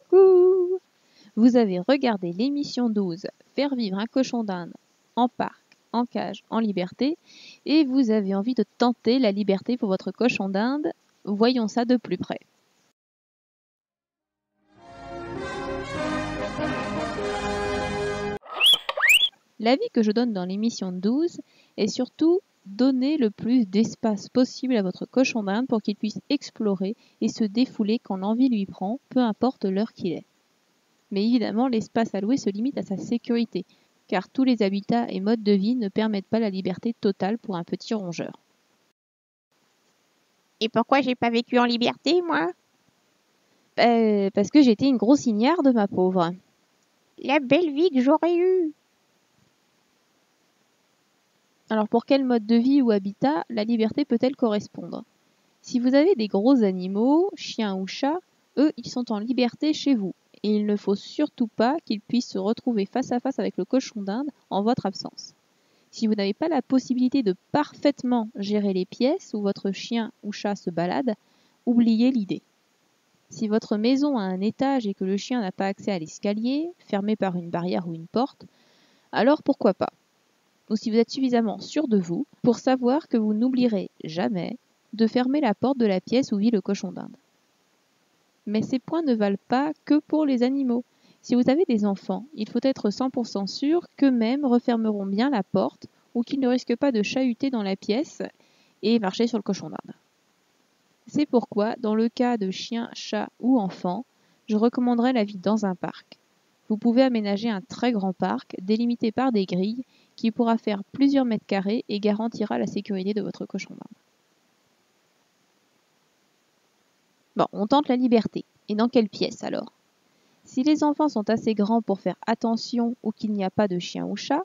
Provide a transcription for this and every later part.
Coucou! Vous avez regardé l'émission 12, Faire vivre un cochon d'Inde en parc, en cage, en liberté, et vous avez envie de tenter la liberté pour votre cochon d'Inde. Voyons ça de plus près. L'avis que je donne dans l'émission 12 est surtout donner le plus d'espace possible à votre cochon d'Inde pour qu'il puisse explorer et se défouler quand l'envie lui prend, peu importe l'heure qu'il est. Mais évidemment, l'espace alloué se limite à sa sécurité, car tous les habitats et modes de vie ne permettent pas la liberté totale pour un petit rongeur. Et pourquoi j'ai pas vécu en liberté, moi? Parce que j'étais une grosse ignarde, ma pauvre. La belle vie que j'aurais eue! Alors pour quel mode de vie ou habitat la liberté peut-elle correspondre? Si vous avez des gros animaux, chiens ou chats, eux, ils sont en liberté chez vous. Et il ne faut surtout pas qu'ils puissent se retrouver face à face avec le cochon d'Inde en votre absence. Si vous n'avez pas la possibilité de parfaitement gérer les pièces où votre chien ou chat se balade, oubliez l'idée. Si votre maison a un étage et que le chien n'a pas accès à l'escalier, fermé par une barrière ou une porte, alors pourquoi pas? Ou si vous êtes suffisamment sûr de vous pour savoir que vous n'oublierez jamais de fermer la porte de la pièce où vit le cochon d'Inde. Mais ces points ne valent pas que pour les animaux. Si vous avez des enfants, il faut être 100% sûr qu'eux-mêmes refermeront bien la porte ou qu'ils ne risquent pas de chahuter dans la pièce et marcher sur le cochon d'Inde. C'est pourquoi, dans le cas de chiens, chats ou enfants, je recommanderais la vie dans un parc. Vous pouvez aménager un très grand parc délimité par des grilles qui pourra faire plusieurs mètres carrés et garantira la sécurité de votre cochon d'Inde. Bon, on tente la liberté. Et dans quelle pièce alors? Si les enfants sont assez grands pour faire attention ou qu'il n'y a pas de chien ou chat,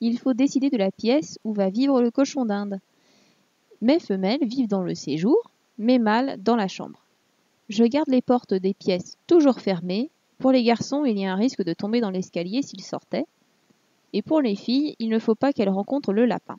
il faut décider de la pièce où va vivre le cochon d'Inde. Mes femelles vivent dans le séjour, mes mâles dans la chambre. Je garde les portes des pièces toujours fermées. Pour les garçons, il y a un risque de tomber dans l'escalier s'ils sortaient. Et pour les filles, il ne faut pas qu'elles rencontrent le lapin.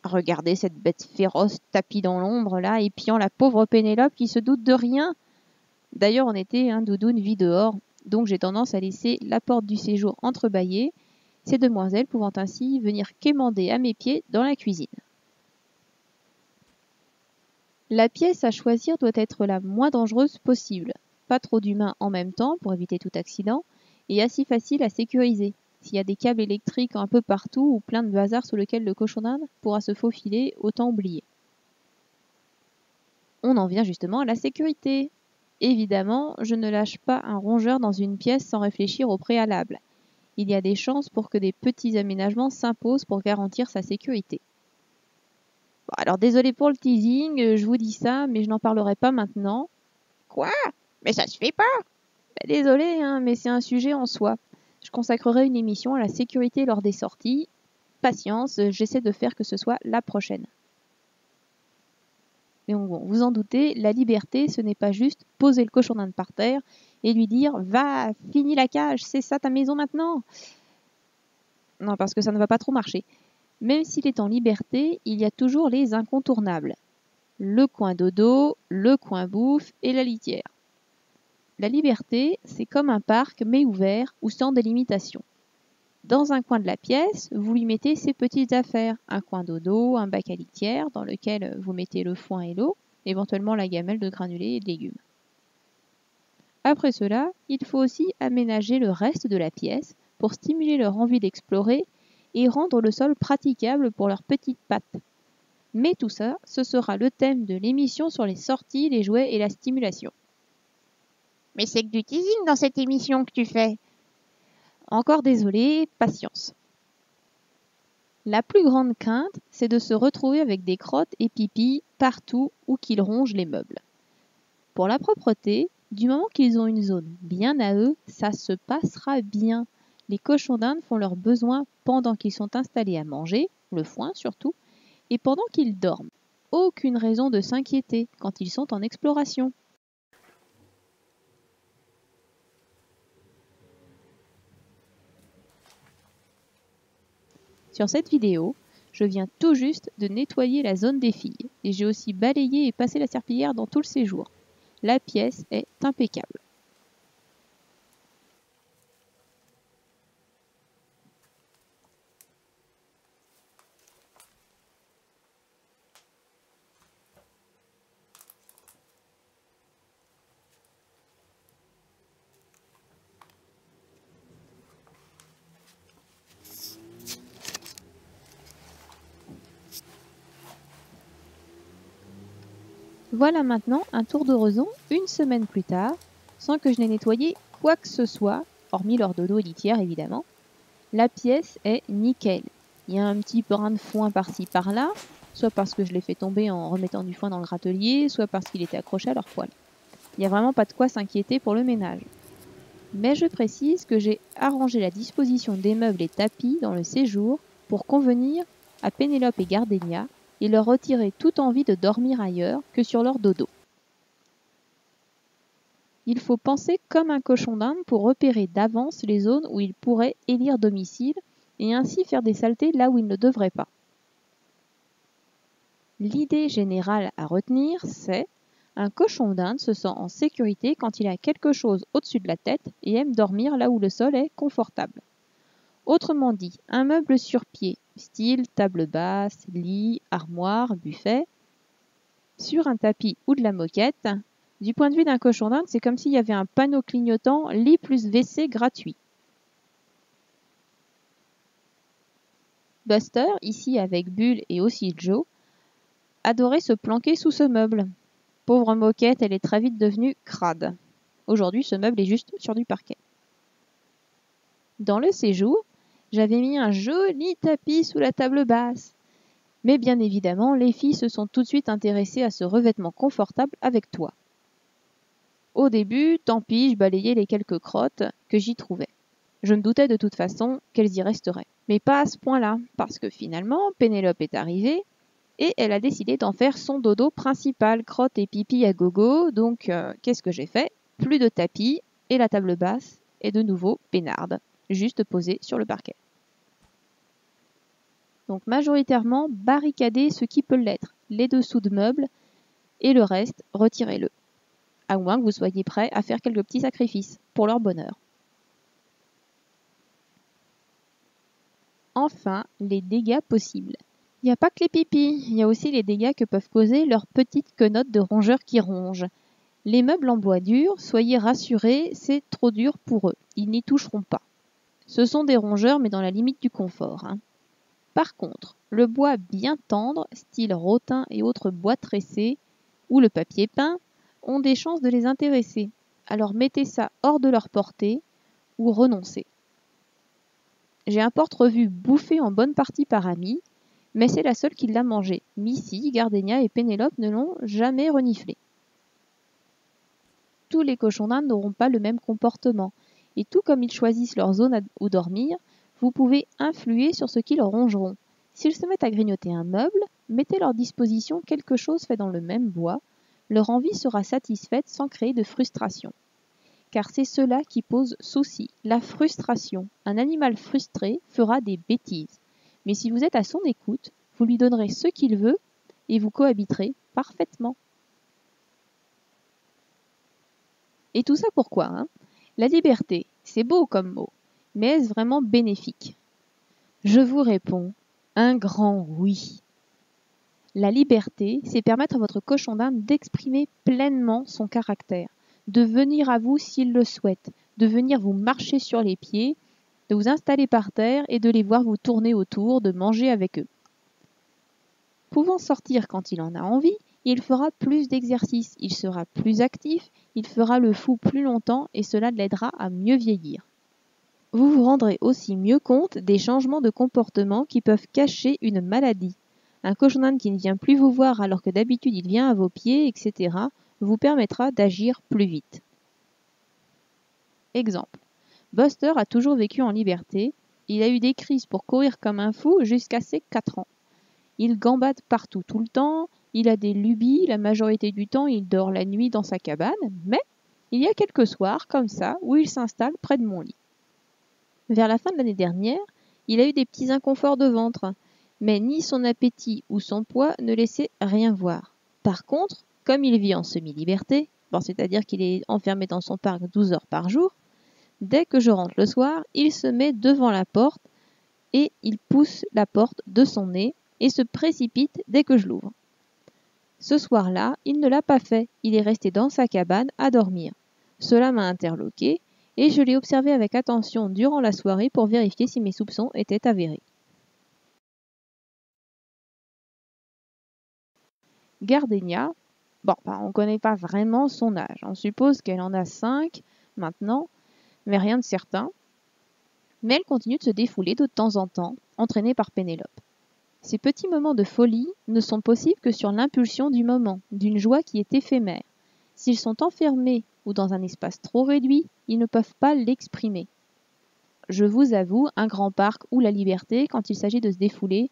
Regardez cette bête féroce tapie dans l'ombre là, épiant la pauvre Pénélope qui se doute de rien. D'ailleurs, en été, Doudoune vit dehors, donc j'ai tendance à laisser la porte du séjour entrebâillée, ces demoiselles pouvant ainsi venir quémander à mes pieds dans la cuisine. La pièce à choisir doit être la moins dangereuse possible, pas trop d'humains en même temps pour éviter tout accident, et assez facile à sécuriser. S'il y a des câbles électriques un peu partout ou plein de bazar sous lequel le cochon d'Inde pourra se faufiler, autant oublier. On en vient justement à la sécurité. Évidemment, je ne lâche pas un rongeur dans une pièce sans réfléchir au préalable. Il y a des chances pour que des petits aménagements s'imposent pour garantir sa sécurité. Bon, alors désolé pour le teasing, je vous dis ça, mais je n'en parlerai pas maintenant. Quoi? Mais ça se fait pas! Désolé, mais c'est un sujet en soi. Je consacrerai une émission à la sécurité lors des sorties. Patience, j'essaie de faire que ce soit la prochaine. Mais bon, vous en doutez, la liberté, ce n'est pas juste poser le cochon d'Inde par terre et lui dire « Va, finis la cage, c'est ça ta maison maintenant !» Non, parce que ça ne va pas trop marcher. Même s'il est en liberté, il y a toujours les incontournables. Le coin dodo, le coin bouffe et la litière. La liberté, c'est comme un parc mais ouvert ou sans délimitation. Dans un coin de la pièce, vous lui mettez ses petites affaires, un coin dodo, un bac à litière dans lequel vous mettez le foin et l'eau, éventuellement la gamelle de granulés et de légumes. Après cela, il faut aussi aménager le reste de la pièce pour stimuler leur envie d'explorer et rendre le sol praticable pour leurs petites pattes. Mais tout ça, ce sera le thème de l'émission sur les sorties, les jouets et la stimulation. Mais c'est que du teasing dans cette émission que tu fais. Encore désolé, patience. La plus grande crainte, c'est de se retrouver avec des crottes et pipis partout où qu'ils rongent les meubles. Pour la propreté, du moment qu'ils ont une zone bien à eux, ça se passera bien. Les cochons d'Inde font leurs besoins pendant qu'ils sont installés à manger, le foin surtout, et pendant qu'ils dorment. Aucune raison de s'inquiéter quand ils sont en exploration. Sur cette vidéo, je viens tout juste de nettoyer la zone des filles et j'ai aussi balayé et passé la serpillière dans tout le séjour. La pièce est impeccable. Voilà maintenant un tour d'horizon une semaine plus tard, sans que je n'ai nettoyé quoi que ce soit, hormis leur dodo et litière évidemment. La pièce est nickel. Il y a un petit brin de foin par-ci par-là, soit parce que je l'ai fait tomber en remettant du foin dans le râtelier, soit parce qu'il était accroché à leur poêle. Il n'y a vraiment pas de quoi s'inquiéter pour le ménage. Mais je précise que j'ai arrangé la disposition des meubles et tapis dans le séjour pour convenir à Pénélope et Gardénia et leur retirer toute envie de dormir ailleurs que sur leur dodo. Il faut penser comme un cochon d'Inde pour repérer d'avance les zones où il pourrait élire domicile et ainsi faire des saletés là où il ne devrait pas. L'idée générale à retenir, c'est un cochon d'Inde se sent en sécurité quand il a quelque chose au-dessus de la tête et aime dormir là où le sol est confortable. Autrement dit, un meuble sur pied, style table basse, lit, armoire, buffet, sur un tapis ou de la moquette, du point de vue d'un cochon d'Inde, c'est comme s'il y avait un panneau clignotant lit plus WC gratuit. Buster, ici avec Bull et aussi Joe, adorait se planquer sous ce meuble. Pauvre moquette, elle est très vite devenue crade. Aujourd'hui, ce meuble est juste sur du parquet. Dans le séjour, j'avais mis un joli tapis sous la table basse. Mais bien évidemment, les filles se sont tout de suite intéressées à ce revêtement confortable avec toi. Au début, tant pis, je balayais les quelques crottes que j'y trouvais. Je me doutais de toute façon qu'elles y resteraient. Mais pas à ce point-là, parce que finalement, Pénélope est arrivée et elle a décidé d'en faire son dodo principal, crotte et pipi à gogo. Donc, qu'est-ce que j'ai fait? Plus de tapis et la table basse est de nouveau peinarde, juste posée sur le parquet. Donc majoritairement, barricadez ce qui peut l'être, les dessous de meubles, et le reste, retirez-le. À moins que vous soyez prêt à faire quelques petits sacrifices pour leur bonheur. Enfin, les dégâts possibles. Il n'y a pas que les pipis, il y a aussi les dégâts que peuvent causer leurs petites quenottes de rongeurs qui rongent. Les meubles en bois dur, soyez rassurés, c'est trop dur pour eux, ils n'y toucheront pas. Ce sont des rongeurs mais dans la limite du confort. Par contre, le bois bien tendre, style rotin et autres bois tressés, ou le papier peint, ont des chances de les intéresser. Alors mettez ça hors de leur portée ou renoncez. J'ai un porte-revue bouffé en bonne partie par Ami, mais c'est la seule qui l'a mangé. Missy, Gardénia et Pénélope ne l'ont jamais reniflé. Tous les cochons d'Inde n'auront pas le même comportement, et tout comme ils choisissent leur zone où dormir, vous pouvez influer sur ce qu'ils rongeront. S'ils se mettent à grignoter un meuble, mettez à leur disposition quelque chose fait dans le même bois, leur envie sera satisfaite sans créer de frustration. Car c'est cela qui pose souci, la frustration. Un animal frustré fera des bêtises. Mais si vous êtes à son écoute, vous lui donnerez ce qu'il veut et vous cohabiterez parfaitement. Et tout ça pourquoi La liberté, c'est beau comme mot, mais est-ce vraiment bénéfique? Je vous réponds, un grand oui. La liberté, c'est permettre à votre cochon d'Inde d'exprimer pleinement son caractère, de venir à vous s'il le souhaite, de venir vous marcher sur les pieds, de vous installer par terre et de les voir vous tourner autour, de manger avec eux. Pouvant sortir quand il en a envie, il fera plus d'exercices, il sera plus actif, il fera le fou plus longtemps et cela l'aidera à mieux vieillir. Vous vous rendrez aussi mieux compte des changements de comportement qui peuvent cacher une maladie. Un cochon d'Inde qui ne vient plus vous voir alors que d'habitude il vient à vos pieds, etc., vous permettra d'agir plus vite. Exemple. Buster a toujours vécu en liberté, il a eu des crises pour courir comme un fou jusqu'à ses 4 ans. Il gambade partout tout le temps, il a des lubies, la majorité du temps il dort la nuit dans sa cabane, mais il y a quelques soirs comme ça où il s'installe près de mon lit. Vers la fin de l'année dernière, il a eu des petits inconforts de ventre, mais ni son appétit ou son poids ne laissaient rien voir. Par contre, comme il vit en semi-liberté, c'est-à-dire qu'il est enfermé dans son parc 12 heures par jour, dès que je rentre le soir, il se met devant la porte et il pousse la porte de son nez et se précipite dès que je l'ouvre. Ce soir-là, il ne l'a pas fait, il est resté dans sa cabane à dormir. Cela m'a interloqué et je l'ai observé avec attention durant la soirée pour vérifier si mes soupçons étaient avérés. Gardénia, Bon, on ne connaît pas vraiment son âge. On suppose qu'elle en a 5 maintenant, mais rien de certain. Mais elle continue de se défouler de temps en temps, entraînée par Pénélope. Ces petits moments de folie ne sont possibles que sur l'impulsion du moment, d'une joie qui est éphémère. S'ils sont enfermés ou dans un espace trop réduit, ils ne peuvent pas l'exprimer. Je vous avoue, un grand parc ou la liberté, quand il s'agit de se défouler,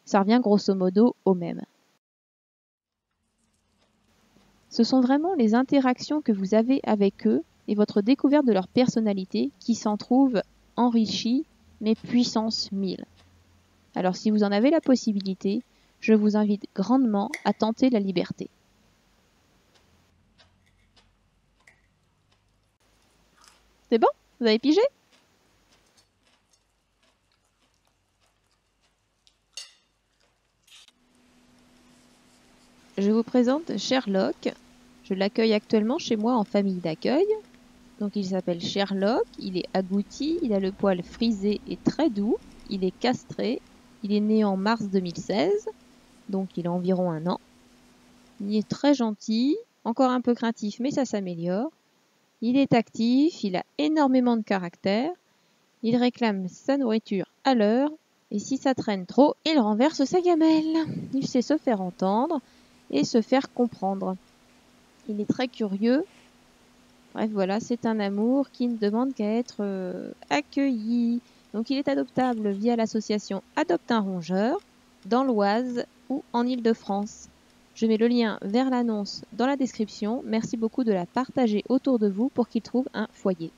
ça revient grosso modo au même. Ce sont vraiment les interactions que vous avez avec eux et votre découverte de leur personnalité qui s'en trouvent enrichies, mais puissance 1000. Alors si vous en avez la possibilité, je vous invite grandement à tenter la liberté. C'est bon? Vous avez pigé? Je vous présente Sherlock. Je l'accueille actuellement chez moi en famille d'accueil. Donc il s'appelle Sherlock, il est agouti, il a le poil frisé et très doux, il est castré, il est né en mars 2016, donc il a environ 1 an. Il est très gentil, encore un peu craintif mais ça s'améliore. Il est actif, il a énormément de caractère, il réclame sa nourriture à l'heure et si ça traîne trop, il renverse sa gamelle. Il sait se faire entendre et se faire comprendre. Il est très curieux. Bref, voilà, c'est un amour qui ne demande qu'à être accueilli. Donc il est adoptable via l'association Adopte un rongeur, dans l'Oise ou en Île-de-France. Je mets le lien vers l'annonce dans la description. Merci beaucoup de la partager autour de vous pour qu'il trouve un foyer.